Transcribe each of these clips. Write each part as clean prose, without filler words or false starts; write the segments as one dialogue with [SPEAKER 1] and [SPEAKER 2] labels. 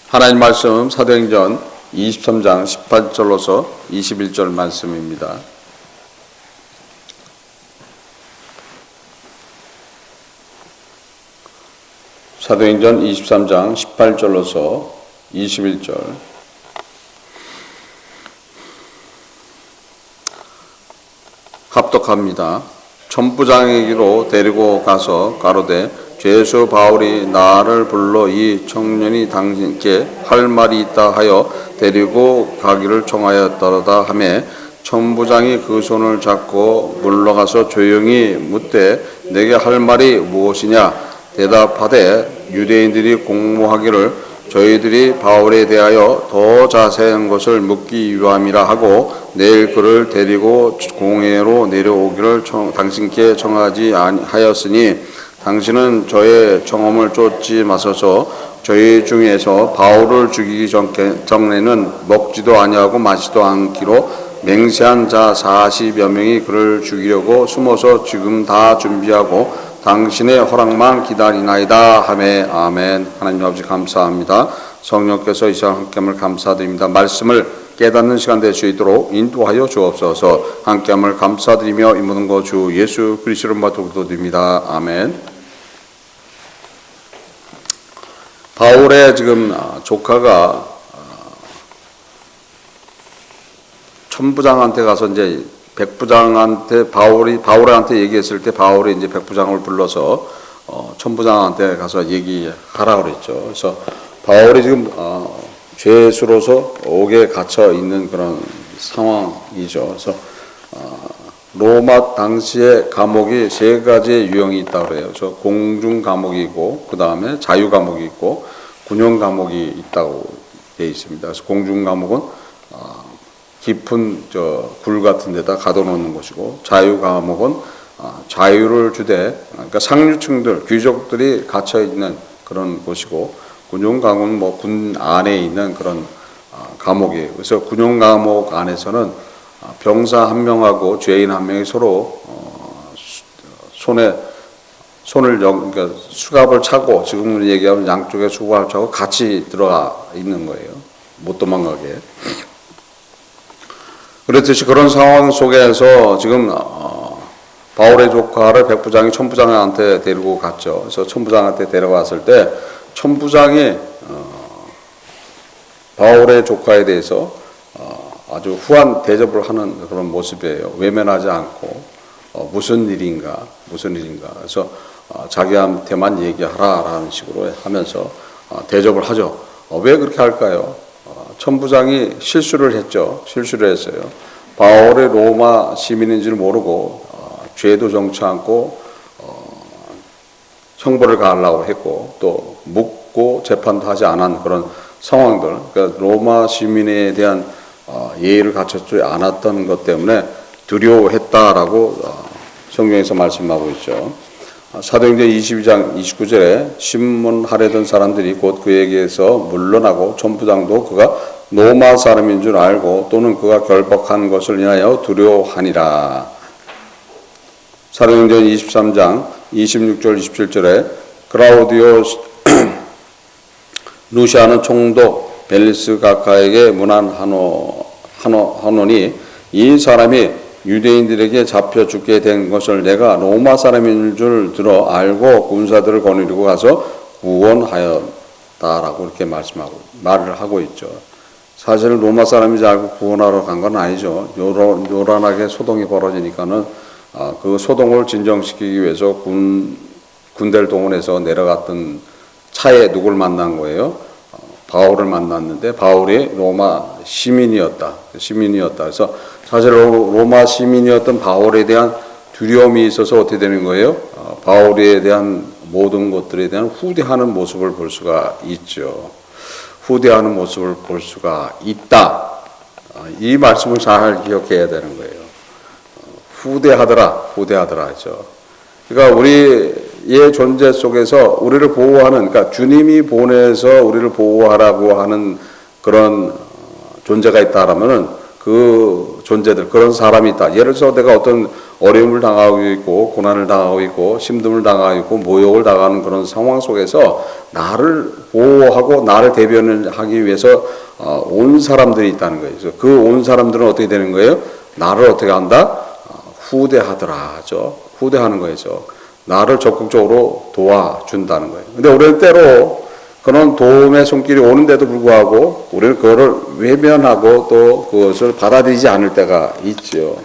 [SPEAKER 1] 하나님 말씀 사도행전 23장 18절로서 21절 말씀입니다. 사도행전 23장 18절로서 21절. 합독합니다. 천부장에게로 데리고 가서 가로되 죄수 바울이 나를 불러 이 청년이 당신께 할 말이 있다 하여 데리고 가기를 청하였더라 하매 천부장이 그 손을 잡고 물러가서 조용히 묻되 내게 할 말이 무엇이냐 대답하되 유대인들이 공모하기를 저희들이 바울에 대하여 더 자세한 것을 묻기 위함이라 하고 내일 그를 데리고 공회로 내려오기를 당신께 청하지 하였으니 당신은 저의 청함을 쫓지 마소서. 저희 중에서 바울을 죽이기 전에는 먹지도 아니하고 마시지도 않기로 맹세한 자 40여 명이 그를 죽이려고 숨어서 지금 다 준비하고 당신의 허락만 기다리나이다 하매 아멘. 하나님 아버지 감사합니다. 성령께서 이 시간 함께함을 감사드립니다. 말씀을 깨닫는 시간 될 수 있도록 인도하여 주옵소서. 함께함을 감사드리며 이 모든 것 주 예수 그리스도로 기도드립니다. 아멘. 바울의 지금 조카가 천부장한테 가서 이제 백부장한테 바울한테 얘기했을 때 바울이 이제 백부장을 불러서 천부장한테 가서 얘기하라 그랬죠. 그래서 바울이 지금 죄수로서 옥에 갇혀 있는 그런 상황이죠. 그래서 로마 당시의 감옥이 세 가지의 유형이 있다고 그래요. 그래서 공중 감옥이고 그 다음에 자유 감옥이 있고 군용 감옥이 있다고 되어 있습니다. 그래서 공중 감옥은 깊은 굴 같은 데다 가둬놓는 곳이고 자유 감옥은 자유를 주되 그러니까 상류층들 귀족들이 갇혀 있는 그런 곳이고 군용 감옥은 뭐 군 안에 있는 그런 감옥이에요. 그래서 군용 감옥 안에서는 병사 한 명하고 죄인 한 명이 서로 손을 그러니까 수갑을 차고 지금 얘기하면 양쪽에 수갑을 차고 같이 들어가 있는 거예요. 못 도망가게. 그렇듯이 그런 상황 속에서 지금 바울의 조카를 백부장이 천부장한테 데리고 갔죠. 그래서 천부장한테 데려갔을 때 천부장이 바울의 조카에 대해서 아주 후한 대접을 하는 그런 모습이에요. 외면하지 않고 무슨 일인가. 그래서 자기한테만 얘기하라라는 식으로 하면서 대접을 하죠. 왜 그렇게 할까요? 천부장이 실수를 했어요. 바울의 로마 시민인 줄 모르고 죄도 정치 않고 형벌을 가하려고 했고 또 묻고 재판도 하지 않은 그런 상황들. 그러니까 로마 시민에 대한 예의를 갖췄지 않았던 것 때문에 두려워했다라고 성경에서 말씀하고 있죠. 사도행전 22장 29절에 신문하려던 사람들이 곧 그에게서 물러나고 천부장도 그가 로마 사람인 줄 알고 또는 그가 결박한 것을 인하여 두려워하니라. 사도행전 23장 26절 27절에 그라우디오 루시아는 총독 벨리스 가카에게 문안하노니 이 사람이 유대인들에게 잡혀 죽게 된 것을 내가 로마 사람인 줄 들어 알고 군사들을 거느리고 가서 구원하였다라고 이렇게 말을 하고 있죠. 사실 로마 사람인지 알고 구원하러 간 건 아니죠. 요란하게 소동이 벌어지니까는 그 소동을 진정시키기 위해서 군대를 동원해서 내려갔던 차에 누굴 만난 거예요? 바울을 만났는데 바울이 로마 시민이었다. 그래서 사실 로마 시민이었던 바울에 대한 두려움이 있어서 어떻게 되는 거예요? 바울에 대한 모든 것들에 대한 후대하는 모습을 볼 수가 있죠. 후대하는 모습을 볼 수가 있다. 이 말씀을 잘 기억해야 되는 거예요. 후대하더라 하죠. 그러니까 우리의 존재 속에서 우리를 보호하는, 그러니까 주님이 보내서 우리를 보호하라고 하는 그런 존재가 있다라면은 그 존재들, 그런 사람이 있다. 예를 들어서 내가 어떤 어려움을 당하고 있고 고난을 당하고 있고 힘듦을 당하고 있고 모욕을 당하는 그런 상황 속에서 나를 보호하고 나를 대변하기 위해서 온 사람들이 있다는 거예요. 그래서 그 온 사람들은 어떻게 되는 거예요? 나를 어떻게 한다? 후대하더라죠. 후대하는 거죠. 나를 적극적으로 도와준다는 거예요. 근데 우리는 때로 그런 도움의 손길이 오는데도 불구하고 우리는 그거를 외면하고 또 그것을 받아들이지 않을 때가 있죠.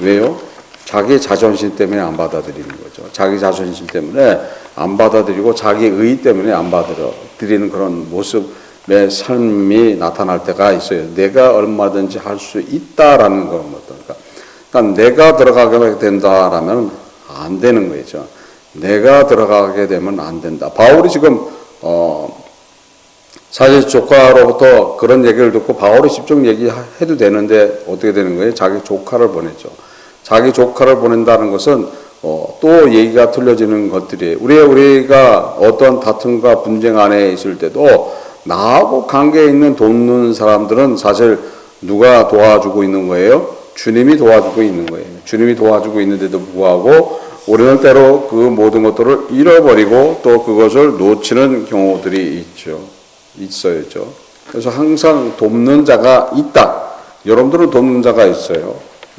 [SPEAKER 1] 왜요? 자기 자존심 때문에 안 받아들이는 거죠. 자기 자존심 때문에 안 받아들이고 자기 의 때문에 안 받아들이는 그런 모습의 삶이 나타날 때가 있어요. 내가 얼마든지 할 수 있다라는 겁니다. 그러니까 내가 들어가게 된다라면 안 되는 거죠. 내가 들어가게 되면 안 된다. 바울이 지금 사실 조카로부터 그런 얘기를 듣고 바울이 직접 얘기해도 되는데 어떻게 되는 거예요? 자기 조카를 보냈죠. 자기 조카를 보낸다는 것은 또 얘기가 틀려지는 것들이에요. 우리가 어떤 다툼과 분쟁 안에 있을 때도 나하고 관계에 있는 돕는 사람들은 사실 누가 도와주고 있는 거예요? 주님이 도와주고 있는 거예요. 주님이 도와주고 있는데도 불구하고 우리는 때로 그 모든 것들을 잃어버리고 또 그것을 놓치는 경우들이 있어야죠. 그래서 항상 돕는 자가 있다. 여러분들은 돕는 자가 있어요.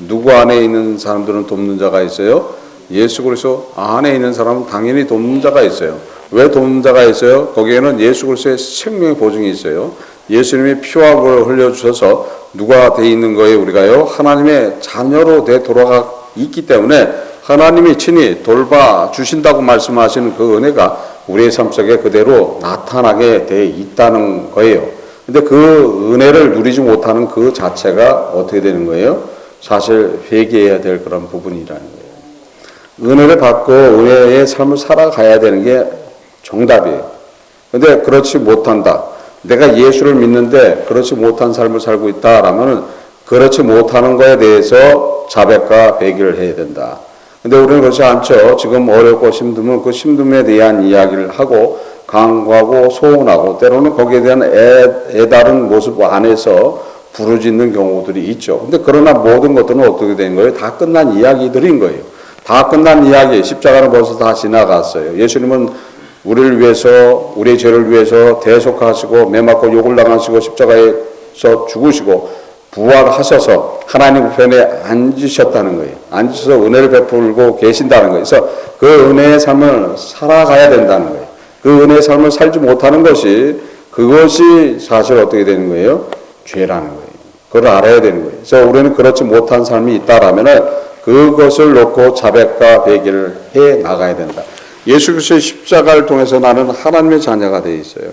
[SPEAKER 1] 누구 안에 있는 사람들은 돕는 자가 있어요? 예수 그리스도 안에 있는 사람은 당연히 돕는 자가 있어요. 왜 돕는 자가 있어요? 거기에는 예수 그리스도의 생명의 보증이 있어요. 예수님이 피와 물을 흘려주셔서 누가 돼 있는 거예요? 우리가요? 하나님의 자녀로 돼 돌아가 있기 때문에 하나님이 친히 돌봐주신다고 말씀하시는 그 은혜가 우리의 삶 속에 그대로 나타나게 돼 있다는 거예요. 근데 그 은혜를 누리지 못하는 그 자체가 어떻게 되는 거예요? 사실 회개해야 될 그런 부분이라는 거예요. 은혜를 받고 은혜의 삶을 살아가야 되는 게 정답이에요. 근데 그렇지 못한다. 내가 예수를 믿는데 그렇지 못한 삶을 살고 있다라면 그렇지 못하는 거에 대해서 자백과 회개를 해야 된다. 근데 우리는 그렇지 않죠. 지금 어렵고 힘들면 그 힘듦에 대한 이야기를 하고 강구하고 소원하고 때로는 거기에 대한 애다른 모습 안에서 부르짖는 경우들이 있죠. 근데 그러나 모든 것들은 어떻게 된 거예요? 다 끝난 이야기들인 거예요. 다 끝난 이야기. 십자가는 벌써 다 지나갔어요. 예수님은 우리를 위해서 우리의 죄를 위해서 대속하시고 매 맞고 욕을 당하시고 십자가에서 죽으시고 부활하셔서 하나님 우편에 앉으셨다는 거예요. 앉으셔서 은혜를 베풀고 계신다는 거예요. 그래서 그 은혜의 삶을 살아가야 된다는 거예요. 그 은혜의 삶을 살지 못하는 그것이 사실 어떻게 되는 거예요? 죄라는 거예요. 그걸 알아야 되는 거예요. 그래서 우리는 그렇지 못한 삶이 있다라면은 그것을 놓고 자백과 회개를 해 나가야 된다. 예수 그리스도의 십자가를 통해서 나는 하나님의 자녀가 되어 있어요.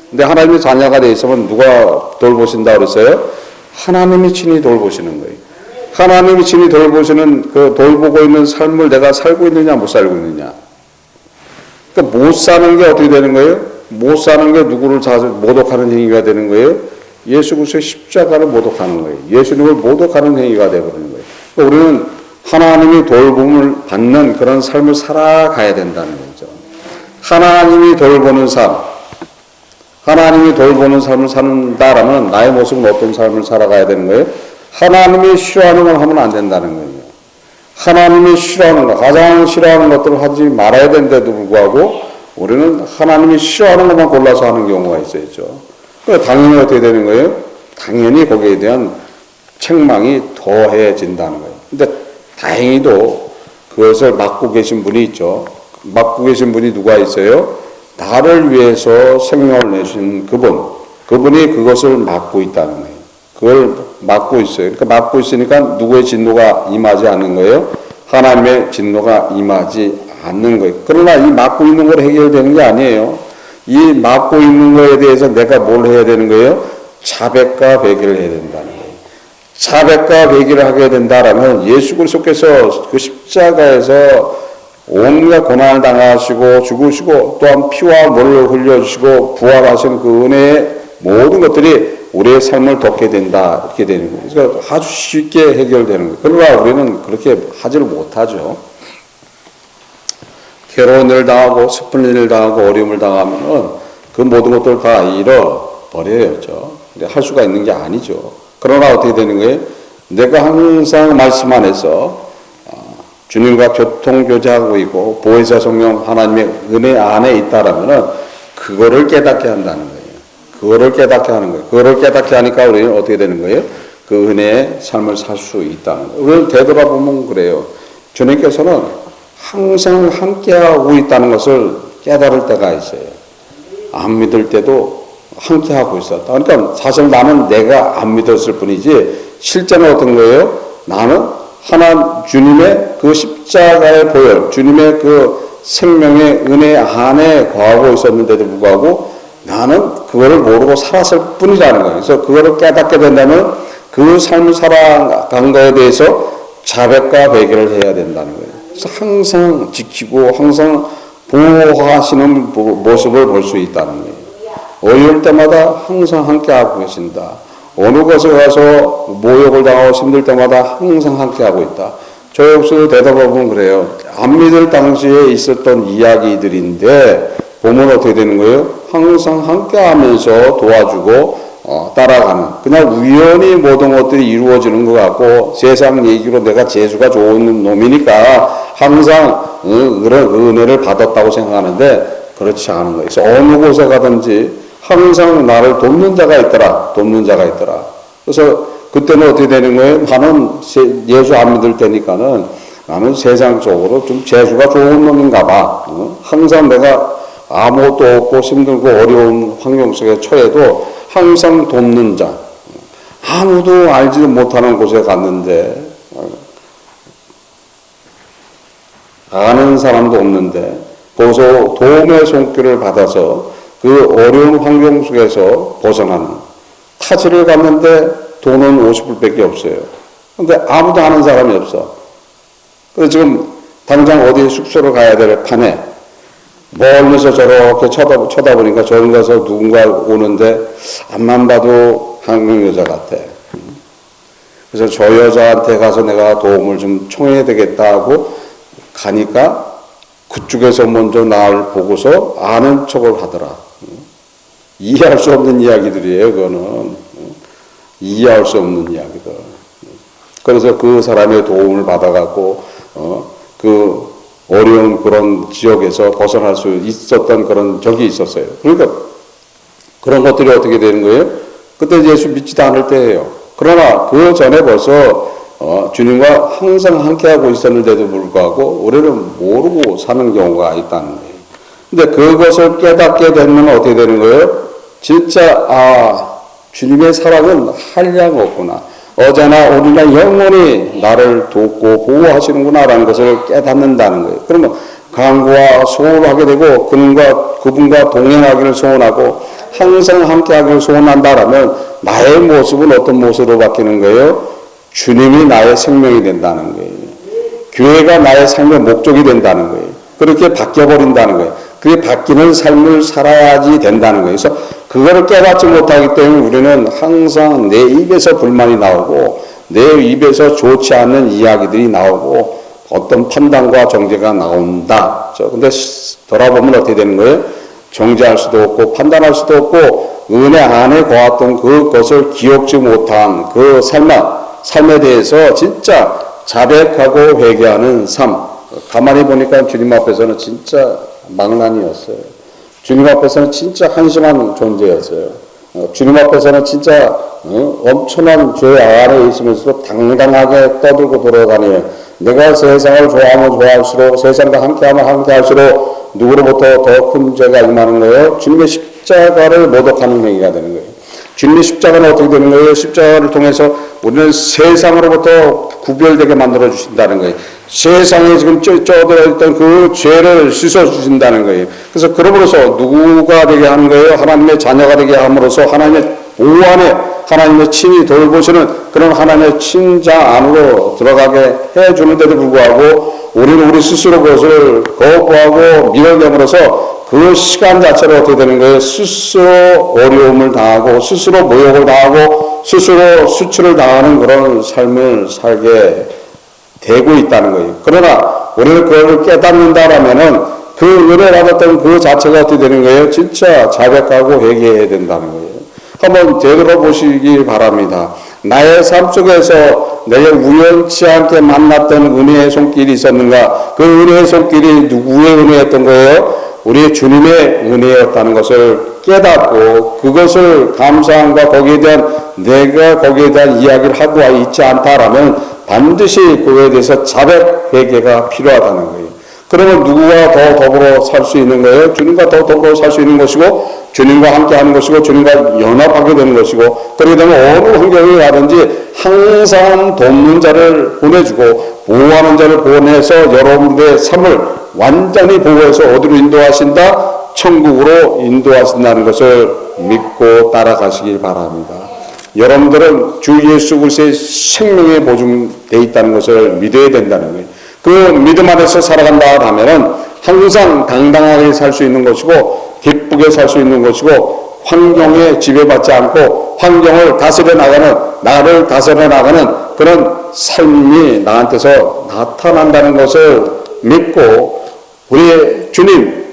[SPEAKER 1] 근데 하나님의 자녀가 되어 있으면 누가 돌보신다 그랬어요? 하나님이 친히 돌보시는 거예요. 하나님이 친히 돌보시는 그 돌보고 있는 삶을 내가 살고 있느냐 못 살고 있느냐. 그러니까 못 사는 게 어떻게 되는 거예요? 못 사는 게 누구를 모독하는 행위가 되는 거예요? 예수 그리스도의 십자가를 모독하는 거예요. 예수님을 모독하는 행위가 되어버리는 거예요. 그러니까 우리는 하나님이 돌봄을 받는 그런 삶을 살아가야 된다는 거죠. 하나님이 돌보는 삶, 하나님이 돌보는 삶을 산다라면 나의 모습은 어떤 삶을 살아가야 되는 거예요? 하나님이 싫어하는 걸 하면 안 된다는 거예요. 하나님이 싫어하는 것, 가장 싫어하는 것들을 하지 말아야 되는데도 불구하고 우리는 하나님이 싫어하는 것만 골라서 하는 경우가 있어야죠. 그러니까 당연히 어떻게 되는 거예요? 당연히 거기에 대한 책망이 더해진다는 거예요. 근데 다행히도 그것을 맡고 계신 분이 있죠. 맡고 계신 분이 누가 있어요? 나를 위해서 생명을 내신 그분이 그것을 맡고 있다는 거예요. 그걸 맡고 있어요. 그러니까 맡고 있으니까 누구의 진노가 임하지 않는 거예요? 하나님의 진노가 임하지 않는 거예요. 그러나 이 맡고 있는 걸 해결되는 게 아니에요. 이 맡고 있는 거에 대해서 내가 뭘 해야 되는 거예요? 자백과 회개를 해야 된다는 거예요. 자백과 회개를 하게 된다라면 예수 그리스도께서 그 십자가에서 온갖 고난을 당하시고 죽으시고 또한 피와 물을 흘려주시고 부활하신 그 은혜의 모든 것들이 우리의 삶을 덮게 된다 이렇게 되는 거예요. 그러니까 아주 쉽게 해결되는 거예요. 그러나 우리는 그렇게 하지를 못하죠. 괴로운 일을 당하고 슬픈 일을 당하고 어려움을 당하면은 그 모든 것들을 다 잃어버려야죠. 할 수가 있는 게 아니죠. 그러나 어떻게 되는 거예요? 내가 항상 말씀 안에서 주님과 교통교제하고 있고 보혜사 성령 하나님의 은혜 안에 있다라면은 그거를 깨닫게 한다는 거예요. 그거를 깨닫게 하는 거예요. 그거를 깨닫게 하니까 우리는 어떻게 되는 거예요? 그 은혜의 삶을 살 수 있다는 거예요. 우리를 되돌아보면 그래요. 주님께서는 항상 함께하고 있다는 것을 깨달을 때가 있어요. 안 믿을 때도 함께하고 있었다. 그러니까 사실 나는 내가 안 믿었을 뿐이지 실제는 어떤 거예요? 나는 주님의 그 십자가의 보혈, 주님의 그 생명의 은혜 안에 거하고 있었는데도 불구하고 나는 그거를 모르고 살았을 뿐이라는 거예요. 그래서 그거를 깨닫게 된다면 그 삶을 살아간 거에 대해서 자백과 회개를 해야 된다는 거예요. 그래서 항상 지키고 항상 보호하시는 모습을 볼 수 있다는 거예요. 어려울 때마다 항상 함께하고 계신다. 어느 곳에 가서 모욕을 당하고 힘들 때마다 항상 함께하고 있다. 저 역시도 되돌아보면 그래요. 안 믿을 당시에 있었던 이야기들인데 보면 어떻게 되는 거예요? 항상 함께하면서 도와주고 따라가는, 그냥 우연히 모든 것들이 이루어지는 것 같고 세상 얘기로 내가 재수가 좋은 놈이니까 항상 그런 은혜를 받았다고 생각하는데 그렇지 않은 거예요. 그래서 어느 곳에 가든지 항상 나를 돕는 자가 있더라. 그래서 그때는 어떻게 되는 거예요? 나는 예수 안 믿을 때니까는 나는 세상적으로 좀 재수가 좋은 놈인가 봐. 항상 내가 아무것도 없고 힘들고 어려운 환경 속에 처해도 항상 돕는 자. 아무도 알지도 못하는 곳에 갔는데 아는 사람도 없는데 거기서 도움의 손길을 받아서 그 어려운 환경 속에서 벗어나는, 타지를 갔는데 돈은 50불밖에 없어요. 근데 아무도 아는 사람이 없어. 그래서 지금 당장 어디 숙소를 가야 될 판에 멀리서 저렇게 쳐다보니까 저기 가서 누군가 오는데 앞만 봐도 한국 여자 같아. 그래서 저 여자한테 가서 내가 도움을 좀 청해야 되겠다 하고 가니까 그쪽에서 먼저 나를 보고서 아는 척을 하더라. 이해할 수 없는 이야기들이에요, 그거는. 이해할 수 없는 이야기들. 그래서 그 사람의 도움을 받아갖고, 그 어려운 그런 지역에서 벗어날 수 있었던 그런 적이 있었어요. 그러니까 그런 것들이 어떻게 되는 거예요? 그때 예수 믿지도 않을 때예요. 그러나 그 전에 벌써 주님과 항상 함께하고 있었는데도 불구하고 우리는 모르고 사는 경우가 있다는 거예요. 근데 그것을 깨닫게 되면 어떻게 되는 거예요? 진짜 주님의 사랑은 한량 없구나. 어제나 오늘나 영원히 나를 돕고 보호하시는구나 라는 것을 깨닫는다는 거예요. 그러면 강구와 소원을 하게 되고 그분과 동행하기를 소원하고 항상 함께하기를 소원한다라면 나의 모습은 어떤 모습으로 바뀌는 거예요? 주님이 나의 생명이 된다는 거예요. 교회가 나의 삶의 목적이 된다는 거예요. 그렇게 바뀌어버린다는 거예요. 그게 바뀌는 삶을 살아야지 된다는 거예요. 그래서 그거를 깨닫지 못하기 때문에 우리는 항상 내 입에서 불만이 나오고 내 입에서 좋지 않은 이야기들이 나오고 어떤 판단과 정죄가 나온다. 근데 돌아보면 어떻게 되는 거예요? 정죄할 수도 없고 판단할 수도 없고 은혜 안에 거했던 그것을 기억지 못한 그 삶에 대해서 진짜 자백하고 회개하는 삶. 가만히 보니까 주님 앞에서는 진짜 망난이었어요. 주님 앞에서는 진짜 한심한 존재였어요. 주님 앞에서는 진짜 엄청난 죄 안에 있으면서도 당당하게 떠들고 돌아다녀요. 내가 세상을 좋아하면 좋아할수록 세상과 함께하면 함께할수록 누구로부터 더 큰 죄가 임하는 거예요? 주님의 십자가를 모독하는 행위가 되는 거예요. 주님의 십자가는 어떻게 되는 거예요? 십자가를 통해서 우리는 세상으로부터 구별되게 만들어 주신다는 거예요. 세상에 지금 쪄들어 있던 그 죄를 씻어 주신다는 거예요. 그래서 그러므로서 누구가 되게 하는 거예요? 하나님의 자녀가 되게 함으로써 하나님의 보호 안에 하나님의 친히 돌보시는 그런 하나님의 친자 안으로 들어가게 해주는데도 불구하고 우리는 우리 스스로 그것을 거부하고 밀어내므로써 그 시간 자체로 어떻게 되는 거예요? 스스로 어려움을 당하고 스스로 모욕을 당하고 스스로 수치를 당하는 그런 삶을 살게 되고 있다는 거예요. 그러나 우리는 그걸 깨닫는다라면은 그 은혜 받았던 그 자체가 어떻게 되는 거예요? 진짜 자백하고 회개해야 된다는 거예요. 한번 되돌아보시기 바랍니다. 나의 삶 속에서 내가 우연치 않게 만났던 은혜의 손길이 있었는가? 그 은혜의 손길이 누구의 은혜였던 거예요? 우리 주님의 은혜였다는 것을 깨닫고 그것을 감사함과 거기에 대한 내가 거기에 대한 이야기를 하고 있지 않다라면 반드시 그거에 대해서 자백 회개가 필요하다는 거예요. 그러면 누구와 더 더불어 살 수 있는 거예요? 주님과 더 더불어 살 수 있는 것이고 주님과 함께 하는 것이고 주님과 연합하게 되는 것이고 그렇게 되면 어느 환경에 가든지 항상 돕는 자를 보내주고 보호하는 자를 보내서 여러분들의 삶을 완전히 보호해서 어디로 인도하신다? 천국으로 인도하신다는 것을 믿고 따라가시길 바랍니다. 여러분들은 주 예수 그리스도의 생명에 보증되어 있다는 것을 믿어야 된다는 거예요. 그 믿음 안에서 살아간다 하면은 항상 당당하게 살 수 있는 것이고 기쁘게 살 수 있는 것이고 환경에 지배받지 않고 환경을 다스려 나가는 나를 다스려 나가는 그런 삶이 나한테서 나타난다는 것을 믿고 우리의 주님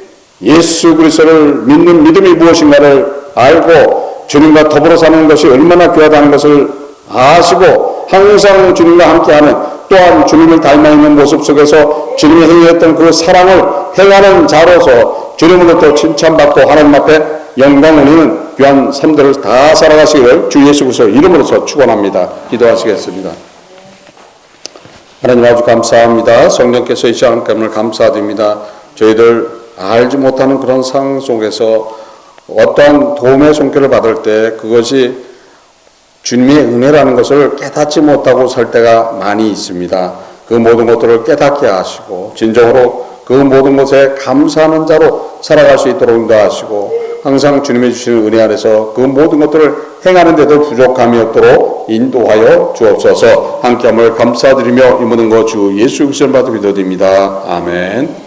[SPEAKER 1] 예수 그리스도를 믿는 믿음이 무엇인가를 알고 주님과 더불어 사는 것이 얼마나 귀하다는 것을 아시고 항상 주님과 함께하는 또한 주님을 닮아 있는 모습 속에서 주님이 행했던 그 사랑을 행하는 자로서 주님으로부터 칭찬받고 하나님 앞에 영광 올리는 귀한 삶들을 다 살아가시기를 주 예수 그리스도 이름으로서 축원합니다. 기도하시겠습니다. 하나님 아주 감사합니다. 성령께서 이 시간을 감사드립니다. 저희들 알지 못하는 그런 상황 속에서 어떠한 도움의 손길을 받을 때 그것이 주님의 은혜라는 것을 깨닫지 못하고 살 때가 많이 있습니다. 그 모든 것들을 깨닫게 하시고 진정으로 그 모든 것에 감사하는 자로 살아갈 수 있도록 인도하시고 항상 주님이 주시는 은혜 안에서 그 모든 것들을 행하는 데도 부족함이 없도록 인도하여 주옵소서. 함께함을 감사드리며 이 모든 것 주 예수 그리스도를 받아 기도드립니다. 아멘.